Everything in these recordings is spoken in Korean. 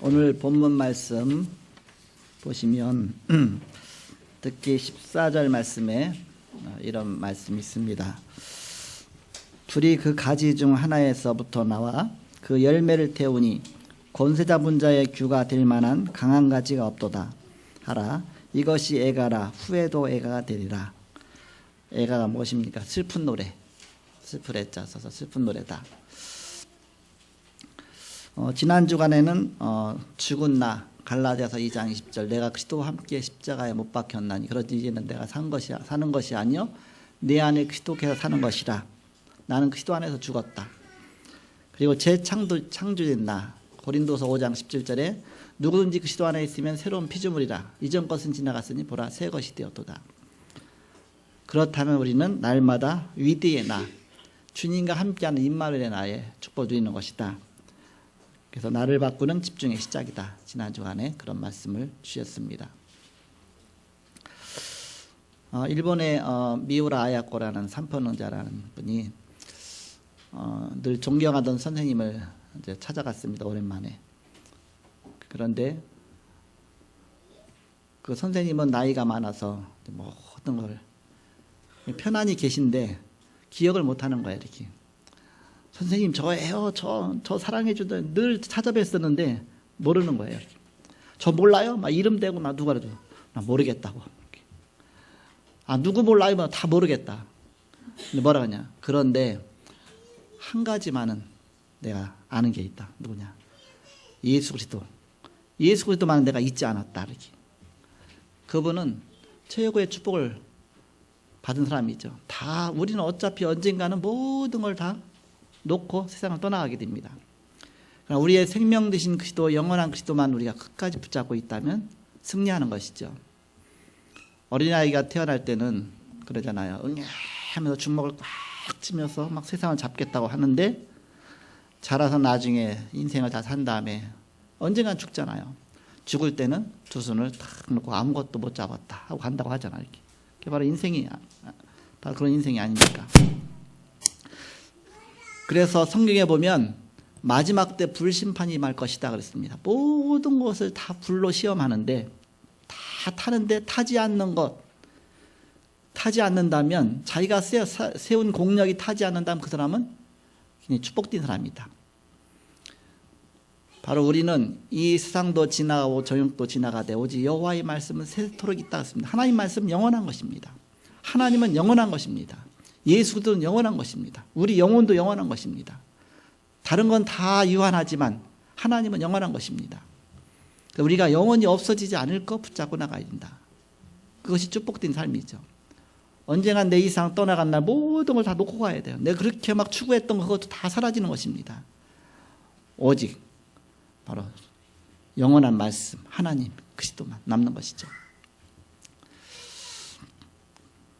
오늘 본문 말씀 보시면 특히 14절 말씀에 이런 말씀이 있습니다. 둘이 그 가지 중 하나에서부터 나와 그 열매를 태우니 권세잡은 자의 규가 될 만한 강한 가지가 없도다 하라. 이것이 애가라. 후에도 애가가 되리라. 애가가 무엇입니까? 슬픈 노래. 슬플 애자 써서 슬픈 노래다. 지난 주간에는 죽은 나 갈라디아서 2장 20절 내가 그리스도와 함께 십자가에 못 박혔나니 그러지 이제는 내가 사는 것이 아니요 내 안에 그리스도께서 사는 것이라. 나는 그리스도 안에서 죽었다. 그리고 재창조된 나 고린도서 5장 17절에 누구든지 그리스도 안에 있으면 새로운 피조물이라. 이전 것은 지나갔으니 보라 새 것이 되었도다. 그렇다면 우리는 날마다 위대의 나 주님과 함께하는 임마누엘의 나에 축복을 누리는 것이다. 그래서 나를 바꾸는 집중의 시작이다. 지난 주간에 그런 말씀을 주셨습니다. 일본의 미우라 아야코라는 삼펀능자라는 분이 늘 존경하던 선생님을 이제 찾아갔습니다. 오랜만에. 그런데 그 선생님은 나이가 많아서 모든 걸 편안히 계신데 기억을 못하는 거예요. 이렇게. 선생님 저예요. 저 사랑해 주던 늘 찾아뵀었는데 모르는 거예요. 저 몰라요? 막 이름 대고 나 누가 그러죠? 나 모르겠다고. 누구 몰라요? 다 모르겠다. 근데 뭐라 하냐? 그런데 한 가지만은 내가 아는 게 있다. 누구냐? 예수 그리스도. 예수 그리스도만은 내가 잊지 않았다. 이렇게. 그분은 최고의 축복을 받은 사람이죠. 다 우리는 어차피 언젠가는 모든 걸 다 놓고 세상을 떠나가게 됩니다. 그러나 우리의 생명 되신 그리스도, 영원한 그리스도만 우리가 끝까지 붙잡고 있다면 승리하는 것이죠. 어린아이가 태어날 때는 그러잖아요. 응애하면서 주먹을 꽉 쥐면서 막 세상을 잡겠다고 하는데 자라서 나중에 인생을 다 산 다음에 언젠간 죽잖아요. 죽을 때는 두 손을 탁 놓고 아무것도 못 잡았다 하고 간다고 하잖아요. 이렇게. 그게 바로 인생이 바로 그런 인생이 아닙니까? 그래서 성경에 보면 마지막 때 불심판이 임할 것이다 그랬습니다. 모든 것을 다 불로 시험하는데 다 타는데 타지 않는 것, 타지 않는다면 자기가 세운 공력이 타지 않는다면 그 사람은 그냥 축복된 사람이다. 바로 우리는 이 세상도 지나가고 저녁도 지나가되 오직 여호와의 말씀은 세토록 있다 했습니다. 하나님 말씀은 영원한 것입니다. 하나님은 영원한 것입니다. 예수도 영원한 것입니다. 우리 영혼도 영원한 것입니다. 다른 건 다 유한하지만 하나님은 영원한 것입니다. 우리가 영원히 없어지지 않을 것 붙잡고 나가야 된다. 그것이 축복된 삶이죠. 언젠가 내 이상 떠나간 날 모든 걸 다 놓고 가야 돼요. 내가 그렇게 막 추구했던 그것도 다 사라지는 것입니다. 오직 바로 영원한 말씀 하나님 그리스도만 남는 것이죠.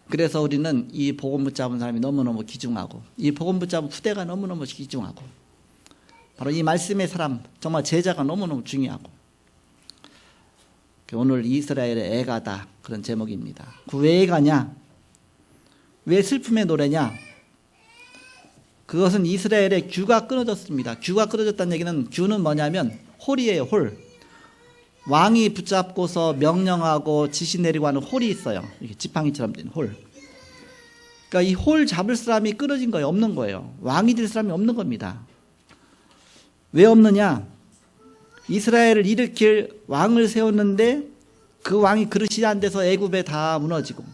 그래서 우리는 이 복음 붙잡은 사람이 너무너무 귀중하고 이 복음 붙잡은 후대가 너무너무 귀중하고 바로 이 말씀의 사람 정말 제자가 너무너무 중요하고 오늘 이스라엘의 애가다 그런 제목입니다. 그 왜 애가냐? 왜 슬픔의 노래냐? 그것은 이스라엘의 규가 끊어졌습니다. 규가 끊어졌다는 얘기는 규는 뭐냐면 홀이에요. 홀. 왕이 붙잡고서 명령하고 지시 내리고 하는 홀이 있어요. 이렇게 지팡이처럼 된 홀. 그러니까 이 홀 잡을 사람이 끊어진 거예요. 없는 거예요. 왕이 될 사람이 없는 겁니다. 왜 없느냐? 이스라엘을 일으킬 왕을 세웠는데 그 왕이 그릇이 안 돼서 애굽에 다 무너지고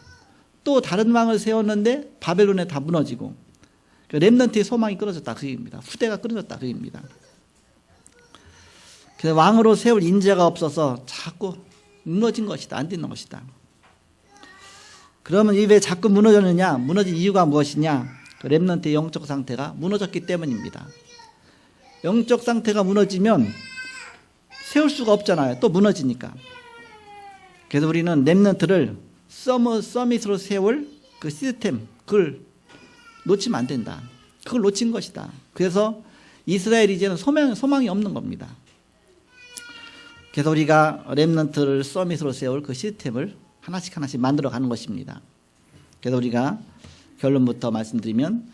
또 다른 왕을 세웠는데 바벨론에 다 무너지고 렘넌트의 소망이 끊어졌다 그 얘기입니다. 후대가 끊어졌다 그 얘기입니다. 그래서 왕으로 세울 인재가 없어서 자꾸 무너진 것이다. 안 되는 것이다. 그러면 왜 자꾸 무너졌느냐? 무너진 이유가 무엇이냐? 그 렘넌트의 영적 상태가 무너졌기 때문입니다. 영적 상태가 무너지면 세울 수가 없잖아요. 또 무너지니까. 그래서 우리는 렘넌트를 서밋으로 세울 그 시스템, 그걸 놓치면 안 된다. 그걸 놓친 것이다. 그래서 이스라엘이 이제는 소망이 없는 겁니다. 그래서 우리가 렘넌트를 서밋으로 세울 그 시스템을 하나씩 만들어 가는 것입니다. 그래서 우리가 결론부터 말씀드리면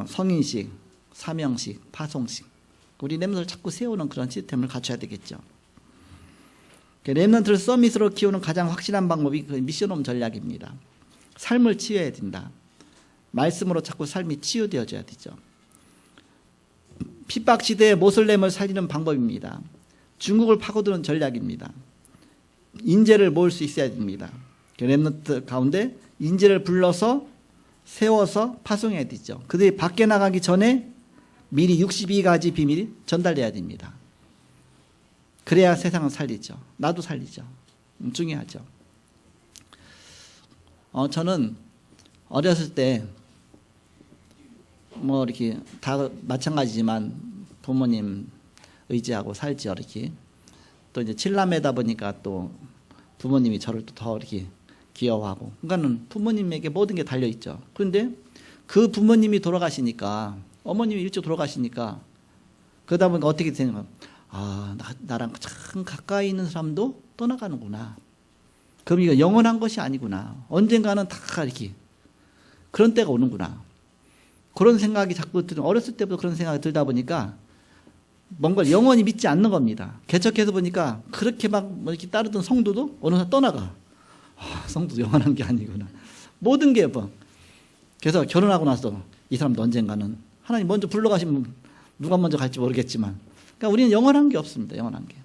성인식, 사명식, 파송식 우리 렘넌트를 자꾸 세우는 그런 시스템을 갖춰야 되겠죠. 렘넌트를 서밋으로 키우는 가장 확실한 방법이 그 미션홈 전략입니다. 삶을 치유해야 된다. 말씀으로 자꾸 삶이 치유되어져야 되죠. 핍박 시대의 모슬렘을 살리는 방법입니다. 중국을 파고드는 전략입니다. 인재를 모을 수 있어야 됩니다. 렘넌트 가운데 인재를 불러서 세워서 파송해야 되죠. 그들이 밖에 나가기 전에 미리 62가지 비밀이 전달돼야 됩니다. 그래야 세상을 살리죠. 나도 살리죠. 중요하죠. 저는 어렸을 때 뭐 이렇게 다 마찬가지지만 부모님 의지하고 살지요. 이렇게 또 이제 7남매다 보니까 또 부모님이 저를 또 더 이렇게 귀여워하고, 그러니까는 부모님에게 모든 게 달려 있죠. 그런데 그 부모님이 돌아가시니까, 어머님이 일찍 돌아가시니까, 그러다 보니까 어떻게 되냐면, 나랑 참 가까이 있는 사람도 떠나가는구나. 그럼 이거 영원한 것이 아니구나. 언젠가는 다 이렇게 그런 때가 오는구나. 그런 생각이 자꾸 어렸을 때부터 그런 생각이 들다 보니까 뭔가를 영원히 믿지 않는 겁니다. 개척해서 보니까 그렇게 막 이렇게 따르던 성도도 어느 날 떠나가. 성도도 영원한 게 아니구나. 모든 게 뭐. 그래서 결혼하고 나서 이 사람도 언젠가는 하나님 먼저 불러가시면 누가 먼저 갈지 모르겠지만, 그러니까 우리는 영원한 게 없습니다. 영원한 게.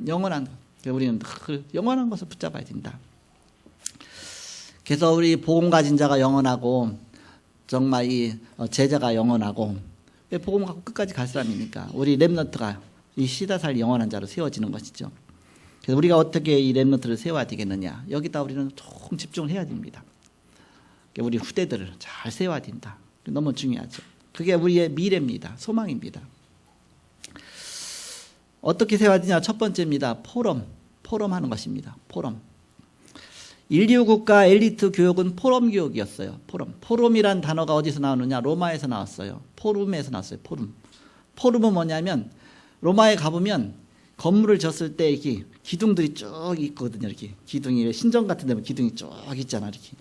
영원한 것. 그러니까 우리는 그 영원한 것을 붙잡아야 된다. 그래서 우리 복음 가진 자가 영원하고 정말 이 제자가 영원하고, 복음 갖고 끝까지 갈 사람이니까 우리 렘넌트가 이 시다살 영원한 자로 세워지는 것이죠. 그래서 우리가 어떻게 이 렘넌트를 세워야 되겠느냐, 여기다 우리는 조금 집중을 해야 됩니다. 우리 후대들을 잘 세워야 된다. 너무 중요하죠. 그게 우리의 미래입니다. 소망입니다. 어떻게 세워야 되냐? 첫 번째입니다. 포럼하는 것입니다. 포럼. 인류 국가 엘리트 교육은 포럼 교육이었어요. 포럼이란 단어가 어디서 나오느냐? 로마에서 나왔어요. 포럼에서 나왔어요. 포럼은 뭐냐면, 로마에 가보면 건물을 졌을 때 이렇게 기둥들이 쭉 있거든요. 이렇게 기둥이, 신전 같은 데면 기둥이 쭉 있잖아. 이렇게.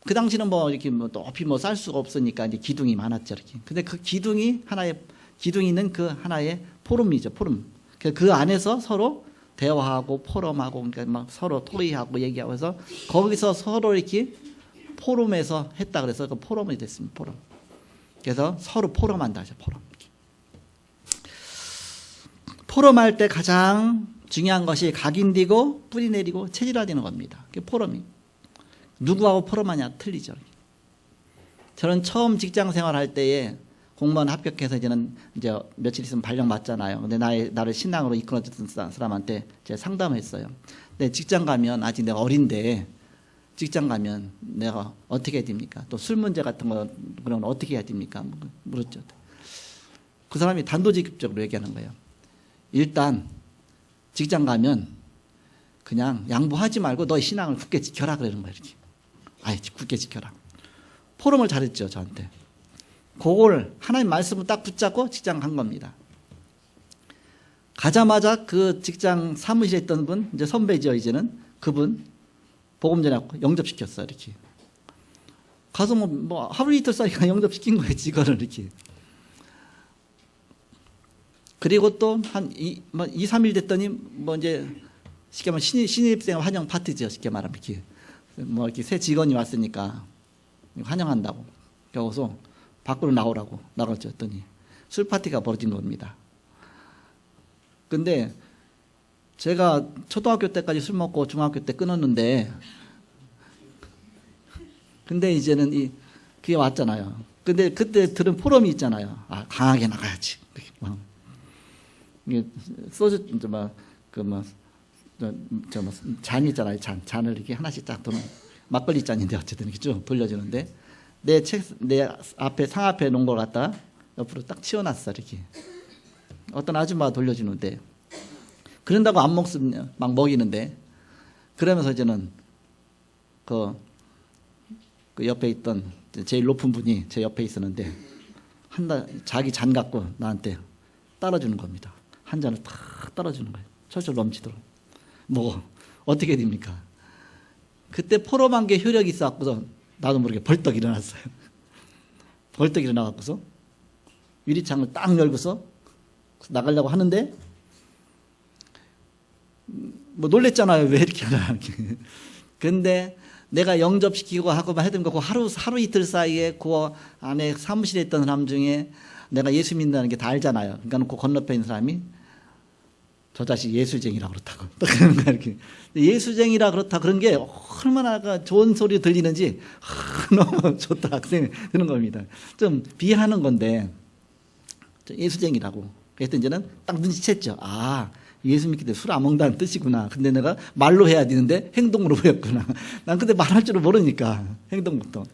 그 당시는 뭐 이렇게 뭐 높이 뭐 쌀 수가 없으니까 이제 기둥이 많았죠. 이렇게. 근데 그 기둥이 있는 그 하나의 포럼이죠. 포럼. 그 안에서 서로 대화하고 포럼하고, 그러니까 막 서로 토의하고 얘기하고 해서 거기서 서로 이렇게 포럼에서 했다 그래서 그 포럼이 됐습니다. 포럼. 그래서 서로 포럼한다. 포럼할 때 가장 중요한 것이 각인되고 뿌리 내리고 체질화되는 겁니다. 그게 포럼이. 누구하고 포럼하냐? 틀리죠. 저는 처음 직장 생활할 때에 공무원 합격해서 이제 며칠 있으면 발령 맞잖아요. 근데 나를 신앙으로 이끌어줬던 사람한테 제가 상담했어요. 근데 직장 가면, 아직 내가 어린데 직장 가면 내가 어떻게 해야 됩니까? 또 술 문제 같은 거 그런 건 어떻게 해야 됩니까? 물었죠. 그 사람이 단도직입적으로 얘기하는 거예요. 일단 직장 가면 그냥 양보하지 말고 너의 신앙을 굳게 지켜라 그러는 거예요. 이렇게. 굳게 지켜라. 포럼을 잘했죠, 저한테. 그걸 하나님 말씀을 딱 붙잡고 직장 간 겁니다. 가자마자 그 직장 사무실에 있던 분, 이제 선배죠, 이제는. 그분 복음 전하고 영접시켰어요. 이렇게. 가서 뭐 하루 이틀 사이가 영접시킨 거예요, 직원을 이렇게. 그리고 또 한 2, 3일 됐더니 뭐 이제 쉽게 말하면 신입생 환영 파티죠, 쉽게 말하면. 이렇게. 뭐 이렇게 새 직원이 왔으니까 환영한다고. 그래서 밖으로 나오라고 나갔죠. 했더니 술 파티가 벌어진 겁니다. 근데 제가 초등학교 때까지 술 먹고 중학교 때 끊었는데, 근데 이제는 그게 왔잖아요. 근데 그때 들은 포럼이 있잖아요. 강하게 나가야지. 이게 소주 잔 있잖아요. 잔을 이렇게 하나씩 딱 도는 막걸리 잔인데 어쨌든 이렇게 쭉 돌려주는데, 내 앞에 상 앞에 놓은 걸 갖다가 옆으로 딱 치워놨어. 이렇게. 어떤 아줌마가 돌려주는데, 그런다고 안 먹으면 막 먹이는데, 그러면서 이제는 그 옆에 있던 제일 높은 분이 제 옆에 있었는데, 자기 잔 갖고 나한테 따라주는 겁니다. 한 잔을 탁 따라주는 거예요. 철철 넘치도록. 뭐 어떻게 됩니까? 그때 포럼한 게 효력이 있어갖고서 나도 모르게 벌떡 일어났어요. 벌떡 일어나갖고서 유리창을 딱 열고서 나가려고 하는데 뭐 놀랬잖아요. 왜 이렇게 하나. 근데 내가 영접시키고 하고 하던 거 그 하루 이틀 사이에 그 안에 사무실에 있던 사람 중에 내가 예수 믿는다는 게 다 알잖아요. 그러니까 그 건너편에 있는 사람이 저 자식 예수쟁이라 그렇다고 그러는 거야. 이렇게 예수쟁이라 그렇다 그런 게 얼마나 좋은 소리 들리는지 너무 좋다 학생이 드는 겁니다. 좀 비하하는 건데 예수쟁이라고. 그래서 이제는 딱 눈치챘죠. 아, 예수 믿기 때문에 술 안 먹는다는 뜻이구나. 근데 내가 말로 해야 되는데 행동으로 보였구나. 난 근데 말할 줄을 모르니까 행동부터.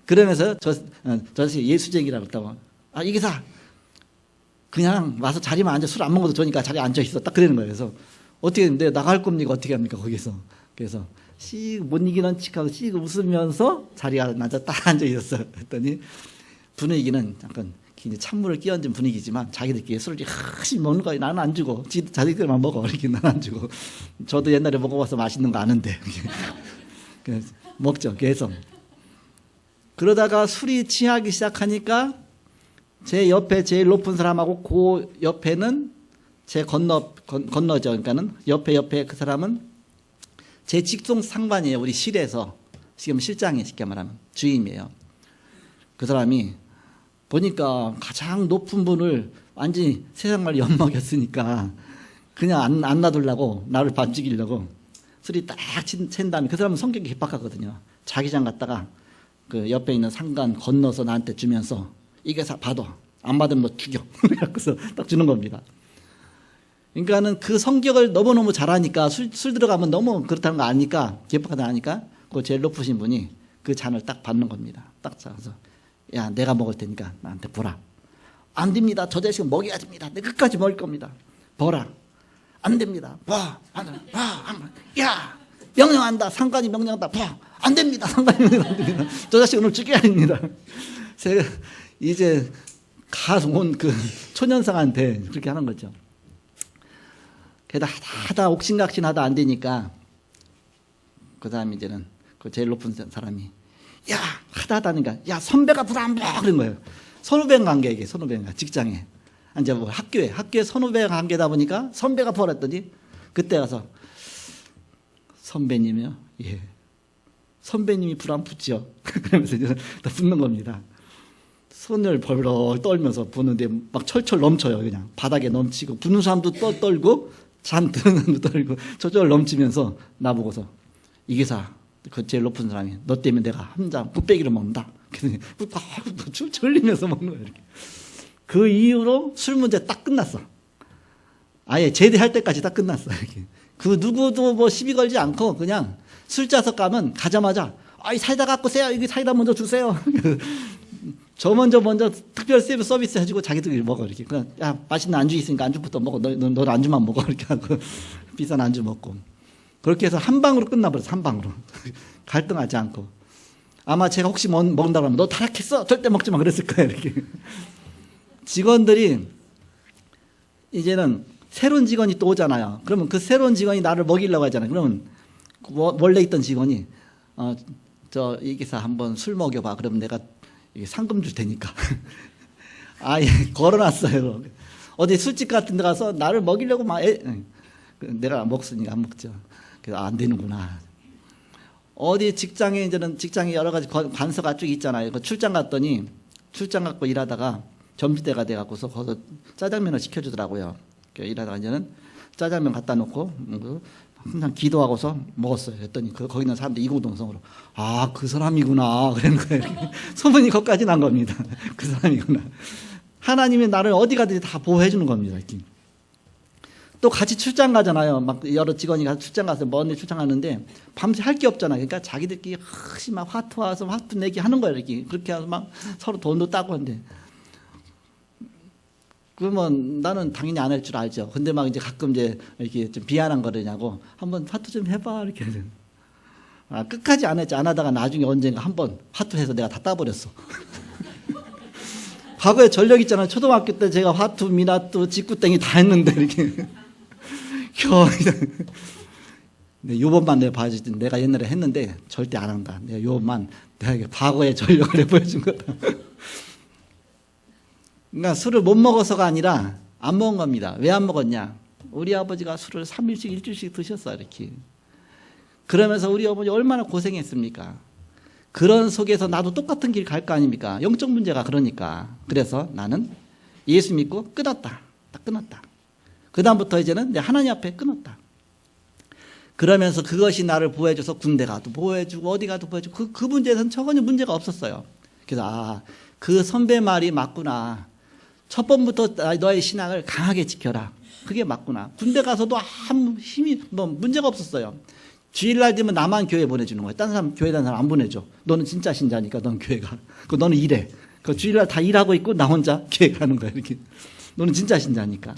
그러면서 저 자식 예수쟁이라 그랬다고. 아, 이 기사 그냥 와서 자리만 앉아 술 안 먹어도 좋으니까 자리에 앉아 있어. 딱 그러는 거예요. 그래서 어떻게 내가 나갈 겁니까? 어떻게 합니까? 거기서. 그래서 못 이기는 척하고 웃으면서 자리에 앉아 딱 앉아 있었어요. 했더니 분위기는 약간 찬물을 끼얹은 분위기지만 자기들끼리 술을 열심히 먹는 거예요. 나는 안 주고 자기들만 먹어. 이렇게 나는 안 주고. 저도 옛날에 먹어봐서 맛있는 거 아는데 먹죠. 계속. 그러다가 술이 취하기 시작하니까 제 옆에 제일 높은 사람하고 그 옆에는 제 건너죠. 그러니까는 옆에 그 사람은 제 직속 상관이에요. 우리 실에서 지금 실장이 쉽게 말하면 주임이에요. 그 사람이 보니까 가장 높은 분을 완전히 세상말 엿먹였으니까 그냥 안 놔두려고 나를 반죽이려고 술이 딱 챈 다음에 그 사람은 성격이 개박하거든요. 자기장 갔다가 그 옆에 있는 상관 건너서 나한테 주면서 이게 받아. 안 받으면 너 죽여. 그래서 딱 주는 겁니다. 그러니까는 그 성격을 너무너무 잘하니까 술 들어가면 너무 그렇다는 거 아니까 개박하다 하니까 그 제일 높으신 분이 그 잔을 딱 받는 겁니다. 딱 잡아서 야, 내가 먹을 테니까 나한테 보라. 안 됩니다. 저 자식은 먹여야 됩니다. 내 끝까지 먹을 겁니다. 보라. 안 됩니다. 봐. 야, 명령한다. 상관이 명령한다. 봐. 안 됩니다. 상관이 명령한다. 저 자식 오늘 죽여야 됩니다. 제가 이제 가온 그 초년상한테 그렇게 하는 거죠. 게다 하다 옥신각신하다 안 되니까 그 다음에 이제는 그 제일 높은 사람이 야, 하다니까 야, 선배가 불 안 봐. 그런 거예요. 선후배 관계에게, 선후배 관계, 직장에. 이제 뭐 학교에 선후배 관계다 보니까 선배가 벌었더니 그때 가서 선배님이요? 예. 선배님이 불 안 붙죠. 그러면서 이제 다 붙는 겁니다. 손을 벌벌 떨면서 부는데 막 철철 넘쳐요. 그냥 바닥에 넘치고 부는 사람도 떨고 잠 드는 사람도 떨고 철철 넘치면서 나보고서 이 기사 그 제일 높은 사람이 너 때문에 내가 한 잔 굿배기를 먹는다. 그랬더니 줄 흘리면서 먹는 거예요. 이렇게. 그 이후로 술 문제 딱 끝났어. 아예 제대할 때까지 딱 끝났어. 이렇게. 그 누구도 뭐 시비 걸지 않고 그냥 술자석 가면 가자마자 아이 사이다 갖고 오세요. 여기 사이다 먼저 주세요. 저 먼저 특별 서비스 해주고 자기들이 먹어. 이렇게. 그냥 야, 맛있는 안주 있으니까 안주부터 먹어. 너 안주만 먹어. 이렇게 하고 비싼 안주 먹고. 그렇게 해서 한 방으로 끝나버렸어. 한 방으로. 갈등하지 않고. 아마 제가 혹시 먹는다고 하면 너 타락했어. 절대 먹지 마. 그랬을 거예요. 이렇게. 직원들이 이제는 새로운 직원이 또 오잖아요. 그러면 그 새로운 직원이 나를 먹이려고 하잖아요. 그러면 원래 있던 직원이 이 기사 한번 술 먹여봐. 그러면 내가 상금 줄 테니까. 아예 걸어놨어요. 어디 술집 같은 데 가서 나를 먹이려고 내가 먹으니까 안 먹죠. 그래서 안 되는구나. 어디 직장에 이제는 직장에 여러 가지 관서가 쭉 있잖아요. 그 출장 갔더니 출장 갖고 일하다가 점심때가 돼갖고서 거기서 짜장면을 시켜주더라고요. 일하다가 이제는 짜장면 갖다 놓고 항상 기도하고서 먹었어요. 그랬더니 거기 있는 사람들 이공동성으로 아, 그 사람이구나 그러는 거예요. 소문이 거기까지 난 겁니다. 그 사람이구나. 하나님이 나를 어디 가든지 다 보호해 주는 겁니다. 이렇게. 또 같이 출장 가잖아요. 막 여러 직원이 가서 출장 가서 먼데 출장 가는데 밤새 할 게 없잖아요. 그러니까 자기들끼리 막 화투 와서 화투 내기 하는 거예요. 이렇게. 그렇게 해서 막 서로 돈도 따고 하는데 그러면 나는 당연히 안 할 줄 알죠. 근데 막 이제 가끔 이제 이렇게 좀 비아난 거냐고 한번 화투 좀 해봐 이렇게. 아, 끝까지 안 했지. 안 하다가 나중에 언젠가 한번 화투해서 내가 다 따버렸어. 과거에 전력 있잖아요. 초등학교 때 제가 화투, 미나투, 직구땡이 다 했는데 이렇게. 요번만 내가 봐야지. 내가 옛날에 했는데 절대 안 한다. 내가 요번만 내가 과거의 전력을 보여준 거다. 그러니까 술을 못 먹어서가 아니라 안 먹은 겁니다. 왜 안 먹었냐? 우리 아버지가 술을 3일씩 일주일씩 드셨어 이렇게. 그러면서 우리 어머니 얼마나 고생했습니까? 그런 속에서 나도 똑같은 길 갈 거 아닙니까? 영적 문제가 그러니까. 그래서 나는 예수 믿고 끊었다. 딱 끊었다. 그 다음부터 이제는 내 하나님 앞에 끊었다. 그러면서 그것이 나를 보호해줘서 군대 가도 보호해주고 어디 가도 보호해주고 그 문제에서는 전혀 문제가 없었어요. 그래서 그 선배 말이 맞구나. 첫 번부터 너의 신앙을 강하게 지켜라. 그게 맞구나. 군대 가서도 아무 힘이 문제가 없었어요. 주일날 되면 나만 교회 보내주는 거예요. 다른 사람 교회 다니는 사람 안 보내줘. 너는 진짜 신자니까 넌 교회 가. 너는 일해. 그 주일날 다 일하고 있고 나 혼자 교회 가는 거야 이렇게. 너는 진짜 신자니까.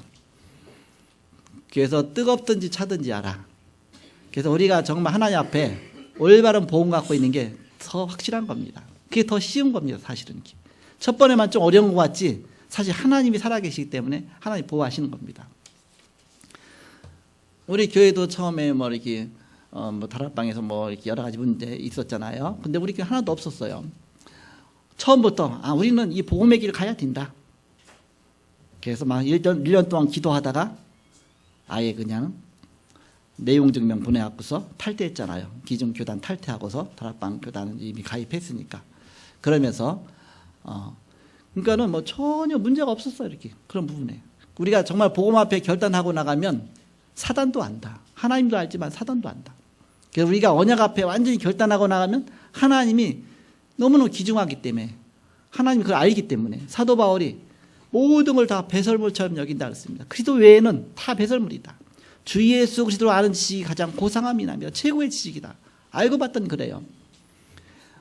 그래서 뜨겁든지 차든지 알아. 그래서 우리가 정말 하나님 앞에 올바른 복음 갖고 있는 게 더 확실한 겁니다. 그게 더 쉬운 겁니다. 사실은. 첫 번에만 좀 어려운 것 같지 사실 하나님이 살아계시기 때문에 하나님 보호하시는 겁니다. 우리 교회도 처음에 뭐 이렇게 다락방에서 뭐 이렇게 여러 가지 문제 있었잖아요. 근데 우리 교회 하나도 없었어요. 처음부터 우리는 이 복음의 길을 가야 된다. 그래서 막 1년 동안 기도하다가 아예 그냥 내용 증명 보내갖고서 탈퇴했잖아요. 기존교단 탈퇴하고서 다락방 교단은 이미 가입했으니까. 그러면서 그러니까는 뭐 전혀 문제가 없었어요. 이렇게 그런 부분에 우리가 정말 복음 앞에 결단하고 나가면 사단도 안다. 하나님도 알지만 사단도 안다. 그래서 우리가 언약 앞에 완전히 결단하고 나가면 하나님이 너무너무 귀중하기 때문에 하나님이 그걸 알기 때문에 사도 바울이 모든 걸 다 배설물처럼 여긴다 그랬습니다. 그리스도 외에는 다 배설물이다. 주 예수 그리스도를 아는 지식이 가장 고상함이랍니다. 최고의 지식이다. 알고 봤더니 그래요.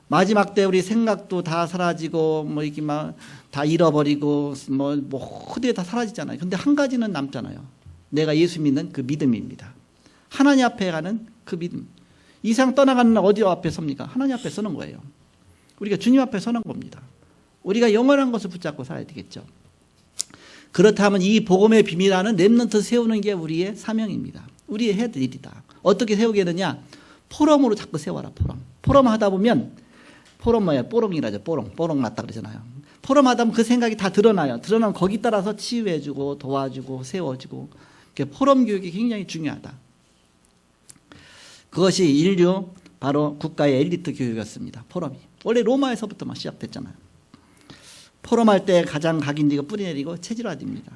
마지막 때 우리 생각도 다 사라지고 뭐 이렇게 막 다 잃어버리고 뭐 모두에 다 사라지잖아요. 근데 한 가지는 남잖아요. 내가 예수 믿는 그 믿음입니다. 하나님 앞에 가는 그 믿음. 이 세상 떠나가는 어디 앞에 섭니까? 하나님 앞에 서는 거예요. 우리가 주님 앞에 서는 겁니다. 우리가 영원한 것을 붙잡고 살아야 되겠죠. 그렇다면 이 복음의 비밀하는 렘넌트 세우는 게 우리의 사명입니다. 우리의 해야 될 일이다. 어떻게 세우게 되냐? 포럼으로 자꾸 세워라. 포럼 하다 보면 포럼 뭐예요? 뽀롱이라죠. 뽀롱 났다 그러잖아요. 포럼 하다 보면 그 생각이 다 드러나요. 드러나면 거기 따라서 치유해주고 도와주고 세워주고 포럼 교육이 굉장히 중요하다. 그것이 인류 바로 국가의 엘리트 교육이었습니다. 포럼이. 원래 로마에서부터 막 시작됐잖아요. 포럼할 때 가장 각인되고 뿌리내리고 체질화됩니다.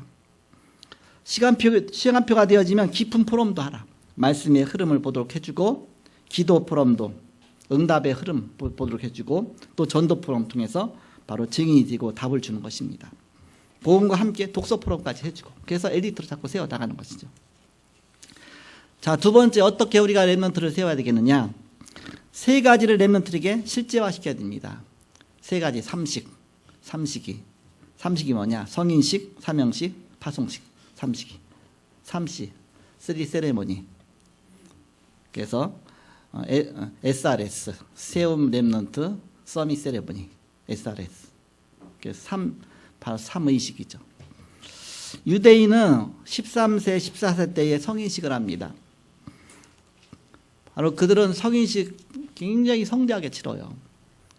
시간표가 되어지면 깊은 포럼도 하라. 말씀의 흐름을 보도록 해주고 기도 포럼도 응답의 흐름 보도록 해주고 또 전도 포럼 통해서 바로 증인이 되고 답을 주는 것입니다. 복음과 함께 독서 포럼까지 해주고 그래서 엘리트로 자꾸 세워나가는 것이죠. 자, 두 번째 어떻게 우리가 렘넌트를 세워야 되겠느냐. 세 가지를 렘넌트에게 실제화시켜야 됩니다. 세 가지 삼식이 뭐냐. 성인식, 사명식, 파송식. 삼시 3 세레모니. 그래서 SRS 세움 렘넌트 서밋 세레모니 SRS. 그래서 바로 삼의식이죠. 유대인은 13세, 14세 때에 성인식을 합니다. 바로 그들은 성인식 굉장히 성대하게 치러요.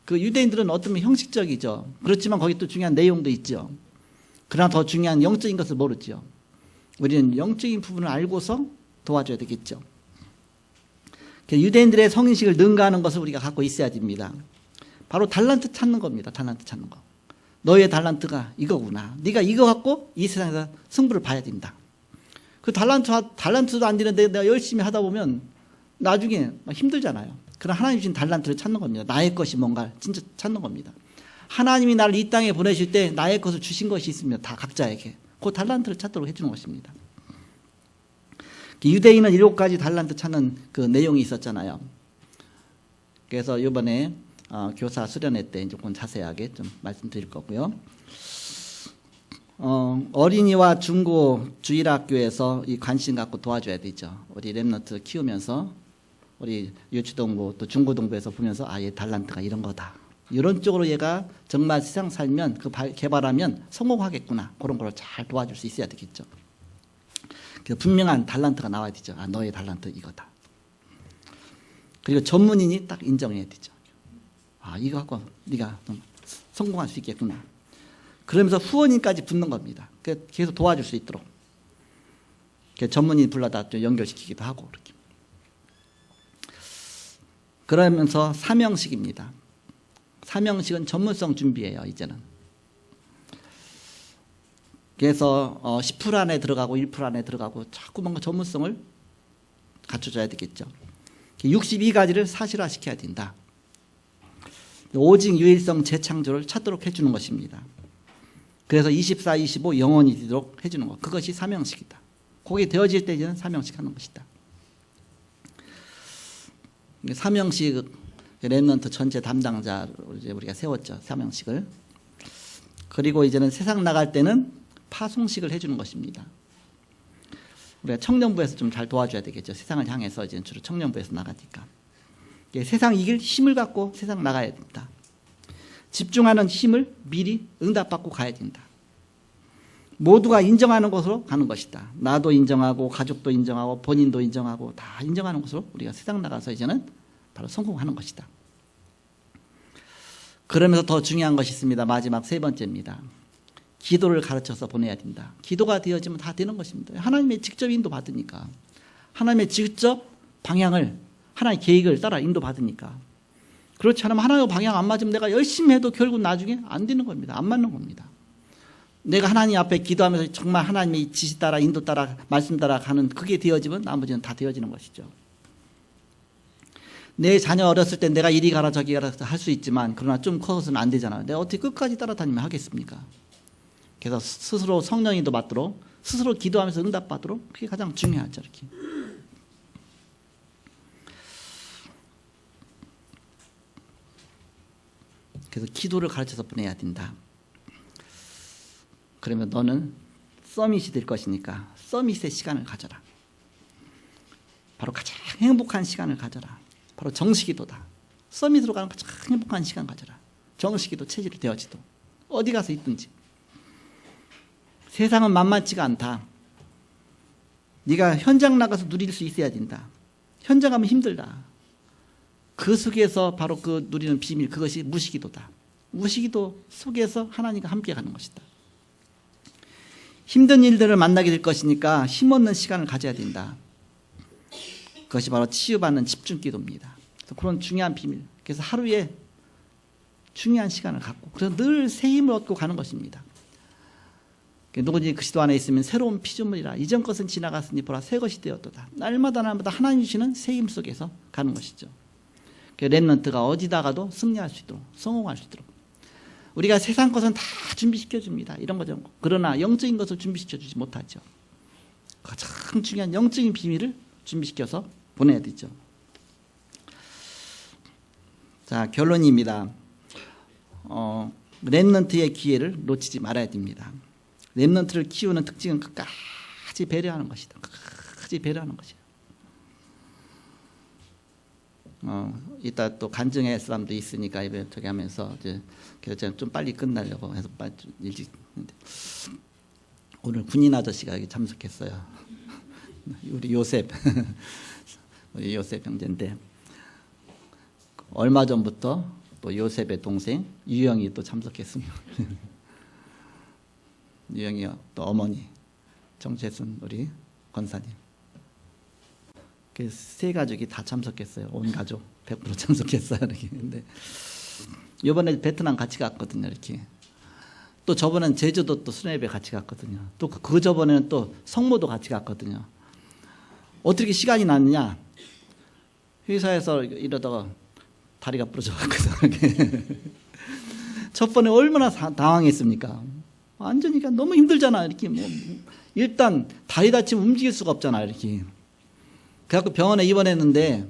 그 유대인들은 어쩌면 형식적이죠. 그렇지만 거기 또 중요한 내용도 있죠. 그러나 더 중요한 영적인 것을 모르죠. 우리는 영적인 부분을 알고서 도와줘야 되겠죠. 유대인들의 성인식을 능가하는 것을 우리가 갖고 있어야 됩니다. 바로 달란트 찾는 겁니다. 달란트 찾는 거. 너의 달란트가 이거구나. 네가 이거 갖고 이 세상에서 승부를 봐야 된다. 그 달란트도 안 되는데 내가 열심히 하다 보면 나중에 힘들잖아요. 그러나 하나님 주신 달란트를 찾는 겁니다. 나의 것이 뭔가 진짜 찾는 겁니다. 하나님이 나를 이 땅에 보내실 때 나의 것을 주신 것이 있습니다. 다 각자에게. 그 달란트를 찾도록 해주는 것입니다. 유대인은 7가지 달란트 찾는 그 내용이 있었잖아요. 그래서 이번에 교사 수련회 때 조금 자세하게 좀 말씀드릴 거고요. 어린이와 중고 주일학교에서 이 관심 갖고 도와줘야 되죠. 우리 렘넌트 키우면서 우리 유치동부 또 중고동부에서 보면서 얘 달란트가 이런 거다. 이런 쪽으로 얘가 정말 세상 살면 개발하면 성공하겠구나. 그런 걸 잘 도와줄 수 있어야 되겠죠. 그래서 분명한 달란트가 나와야 되죠. 너의 달란트 이거다. 그리고 전문인이 딱 인정해야 되죠. 이거 갖고 네가 좀 성공할 수 있겠구나. 그러면서 후원인까지 붙는 겁니다. 계속 도와줄 수 있도록. 전문인 불러다 또 연결시키기도 하고 그렇게. 그러면서 사명식입니다. 사명식은 전문성 준비예요. 이제는. 그래서 10% 안에 들어가고 1% 안에 들어가고 자꾸 뭔가 전문성을 갖춰줘야 되겠죠. 62가지를 사실화시켜야 된다. 오직 유일성 재창조를 찾도록 해주는 것입니다. 그래서 24, 25 영원히 되도록 해주는 것. 그것이 사명식이다. 그게 되어질 때 이제는 사명식 하는 것이다. 사명식 렘넌트 전체 담당자로 이제 우리가 세웠죠. 사명식을. 그리고 이제는 세상 나갈 때는 파송식을 해주는 것입니다. 우리가 청년부에서 좀 잘 도와줘야 되겠죠. 세상을 향해서 이제 주로 청년부에서 나가니까. 세상 이길 힘을 갖고 세상 나가야 된다. 집중하는 힘을 미리 응답받고 가야 된다. 모두가 인정하는 곳으로 가는 것이다. 나도 인정하고 가족도 인정하고 본인도 인정하고 다 인정하는 곳으로 우리가 세상 나가서 이제는 바로 성공하는 것이다. 그러면서 더 중요한 것이 있습니다. 마지막 세 번째입니다. 기도를 가르쳐서 보내야 된다. 기도가 되어지면 다 되는 것입니다. 하나님의 직접 인도받으니까. 하나님의 직접 방향을, 하나님의 계획을 따라 인도받으니까. 그렇지 않으면 하나님의 방향 안 맞으면 내가 열심히 해도 결국 나중에 안 되는 겁니다. 안 맞는 겁니다. 내가 하나님 앞에 기도하면서 정말 하나님의 지시 따라 인도 따라 말씀 따라 가는 그게 되어지면 나머지는 다 되어지는 것이죠. 내 자녀 어렸을 때 내가 이리 가라 저기 가라 할 수 있지만 그러나 좀 커서는 안 되잖아요. 내가 어떻게 끝까지 따라다니면 하겠습니까? 그래서 스스로 성령인도 받도록 스스로 기도하면서 응답받도록 그게 가장 중요하죠. 이렇게. 그래서 기도를 가르쳐서 보내야 된다. 그러면 너는 서밋이 될 것이니까 서밋의 시간을 가져라. 바로 가장 행복한 시간을 가져라. 바로 정식기도다. 서밋으로 가는 가장 행복한 시간 가져라. 정식기도 체질이 되어지도 어디 가서 있든지. 세상은 만만치가 않다. 네가 현장 나가서 누릴 수 있어야 된다. 현장 가면 힘들다. 그 속에서 바로 그 누리는 비밀, 그것이 무시기도다. 무시기도 속에서 하나님과 함께 가는 것이다. 힘든 일들을 만나게 될 것이니까 힘없는 시간을 가져야 된다. 그것이 바로 치유받는 집중기도입니다. 그런 중요한 비밀. 그래서 하루에 중요한 시간을 갖고 그래서 늘 새 힘을 얻고 가는 것입니다. 누구든지 그리스도 안에 있으면 새로운 피조물이라 이전 것은 지나갔으니 보라 새 것이 되었도다. 날마다 하나님 주시는 새 힘 속에서 가는 것이죠. 렘넌트가 어디다가도 승리할 수 있도록 성공할 수 있도록 우리가 세상 것은 다 준비시켜 줍니다. 이런 거죠. 그러나 영적인 것을 준비시켜 주지 못하죠. 가장 중요한 영적인 비밀을 준비시켜서 보내야 되죠. 자, 결론입니다. 렘넌트의 기회를 놓치지 말아야 됩니다. 렘넌트를 키우는 특징은 끝까지 배려하는 것이다. 끝까지 배려하는 것이에요. 이따 또 간증회 사람도 있으니까 저기 하면서 이제 그래서 제가 좀 빨리 끝나려고 해서 빨리 좀 일찍 했는데 오늘 군인 아저씨가 여기 참석했어요. 우리 요셉 우리 요셉 형제인데 얼마 전부터 또 요셉의 동생 유영이 또 참석했습니다. 유영이 또 어머니 정재순 우리 권사님. 세 가족이 다 참석했어요. 온 가족 100% 참석했어요. 이렇게. 근데 이번에 베트남 같이 갔거든요. 이렇게. 또 저번엔 제주도 또 수련회에 같이 갔거든요. 또 그 저번에는 또 성모도 같이 갔거든요. 어떻게 시간이 났느냐? 회사에서 이러다가 다리가 부러져갖고 첫 번에 얼마나 당황했습니까? 완전히 너무 힘들잖아. 이렇게 뭐 일단 다리 다치면 움직일 수가 없잖아. 이렇게. 그래갖고 병원에 입원했는데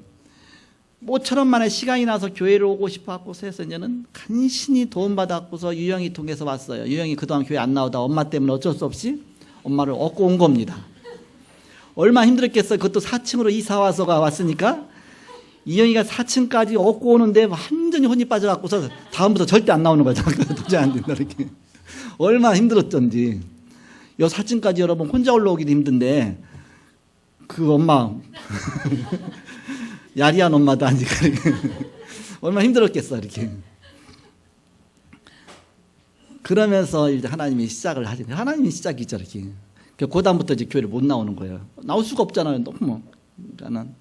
모처럼 만에 시간이 나서 교회를 오고 싶어갖고 해서 이제는 간신히 도움받았고서 유영이 통해서 왔어요. 유영이 그동안 교회 안 나오다 엄마 때문에 어쩔 수 없이 엄마를 얻고 온 겁니다. 얼마나 힘들었겠어요. 그것도 4층으로 이사 와서가 왔으니까 유영이가 4층까지 얻고 오는데 완전히 혼이 빠져갖고서 다음부터 절대 안 나오는 거죠. 도저히 안 된다 이렇게. 얼마나 힘들었던지. 요 4층까지 여러분 혼자 올라오기도 힘든데 그 엄마 야리한 엄마도 아니고 얼마나 힘들었겠어 이렇게. 그러면서 이제 하나님이 시작을 하시네. 하나님이 시작이죠, 이렇게. 그 다음부터 이제 교회를 못 나오는 거예요. 나올 수가 없잖아요. 너무. 그러니까는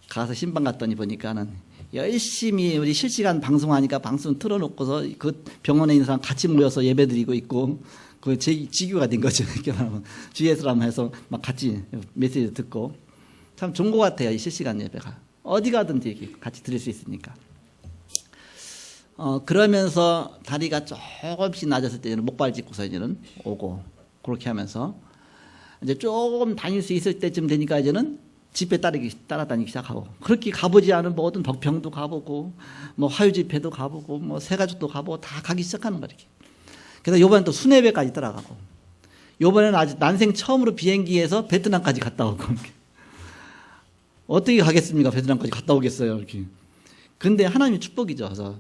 가서 신방 갔더니 보니까는 열심히 우리 실시간 방송하니까 방송 틀어놓고서 그 병원에 있는 사람 같이 모여서 예배드리고 있고 그 지교가 된 거죠. 이렇게 말하면 주예수람 해서 막 같이 메시지 듣고 참 좋은 것 같아요. 이 실시간 예배가 어디 가든지 이렇게 같이 들을 수 있으니까. 그러면서 다리가 조금씩 낮았을 때는 목발 짚고서 이제는 오고 그렇게 하면서 이제 조금 다닐 수 있을 때쯤 되니까 이제는 집회 따라다니기 시작하고 그렇게 가보지 않은 모든 덕평도 가보고 뭐 화요 집회도 가보고 뭐 새가족도 가보고 다 가기 시작하는 거야 이렇게. 그래서 요번엔 또 순회배까지 따라가고 요번에는 아직 난생 처음으로 비행기에서 베트남까지 갔다 오고 어떻게 가겠습니까? 베트남까지 갔다 오겠어요 이렇게. 근데 하나님의 축복이죠. 그래서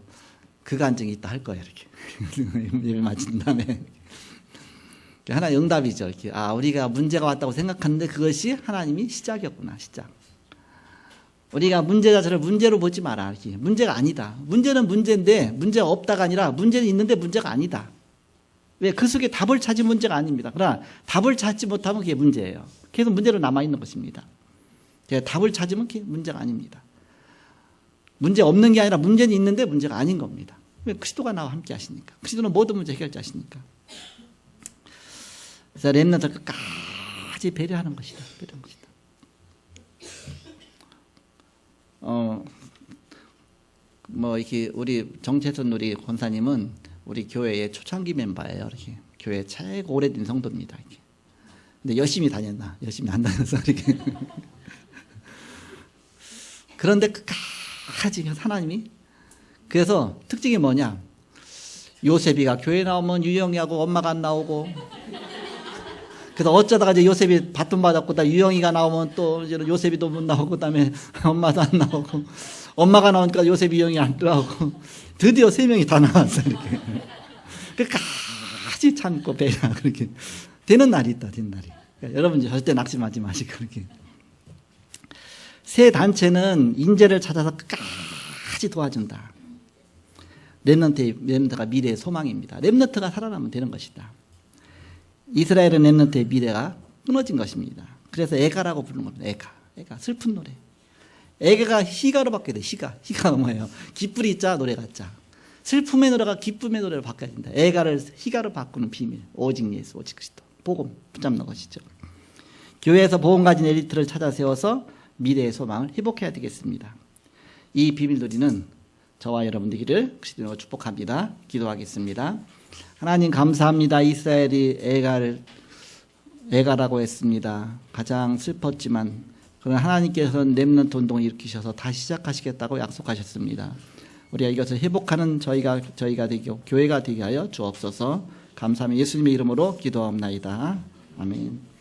그 간증이 있다 할 거예요 이렇게. 예배 마친 다음에 하나 응답이죠. 이렇게 우리가 문제가 왔다고 생각하는데 그것이 하나님이 시작이었구나. 시작. 우리가 문제 자체를 문제로 보지 마라. 이렇게. 문제가 아니다. 문제는 문제인데 문제가 없다가 아니라 문제는 있는데 문제가 아니다. 왜? 그 속에 답을 찾은 문제가 아닙니다. 그러나 답을 찾지 못하면 그게 문제예요. 계속 문제로 남아있는 것입니다. 답을 찾으면 그게 문제가 아닙니다. 문제 없는 게 아니라 문제는 있는데 문제가 아닌 겁니다. 왜? 그리스도가 나와 함께 하시니까. 그리스도는 모든 문제 해결자시니까. 그래서 렘넌트를 끝까지 배려하는 것이다. 배려하는 것이다. 뭐 이렇게 우리 정채선 우리 권사님은 우리 교회의 초창기 멤버예요. 이렇게 교회 최고 오래된 성도입니다. 이렇게. 근데 열심히 다녔나? 열심히 안 다녀서 이렇게. 그런데 끝까지 하나님이 그래서 특징이 뭐냐? 요셉이가 교회 나오면 유영이하고 엄마가 안 나오고. 그래서 어쩌다가 이제 요셉이 바톤 받았고, 다 유영이가 나오면 또 이제 요셉이도 못 나오고, 그다음에 엄마도 안 나오고, 엄마가 나오니까 요셉이 유영이 안 나오고, 드디어 3명이 다 나왔어 이렇게. 끝까지 참고 배려 그렇게 되는 날이 있다, 되는 날이. 그러니까 여러분 절대 낙심하지 마시고 그렇게. 새 단체는 인재를 찾아서 끝까지 도와준다. 렘넌트가 미래의 소망입니다. 렘넌트가 살아나면 되는 것이다. 이스라엘은 렘넌트의 미래가 끊어진 것입니다. 그래서 애가라고 부르는 겁니다. 애가 슬픈 노래. 애가가 희가로 바뀌어야 돼. 희가가 뭐예요? 기쁘리 짜 노래가 짜. 슬픔의 노래가 기쁨의 노래로 바뀌어야 된다. 애가를 희가로 바꾸는 비밀. 오직 예수, 오직 그리스도. 복음 붙잡는 것이죠. 교회에서 복음 가진 엘리트를 찾아 세워서 미래의 소망을 회복해야 되겠습니다. 이 비밀 누리는 저와 여러분들을 그리스도로 축복합니다. 기도하겠습니다. 하나님 감사합니다. 이스라엘이 애가라고 했습니다. 가장 슬펐지만 그러나 하나님께서는 렘넌트 운동을 일으키셔서 다시 시작하시겠다고 약속하셨습니다. 우리가 이것을 회복하는 저희가 되게 교회가 되게 하여 주옵소서. 감사합니다. 예수님의 이름으로 기도합나이다. 아멘.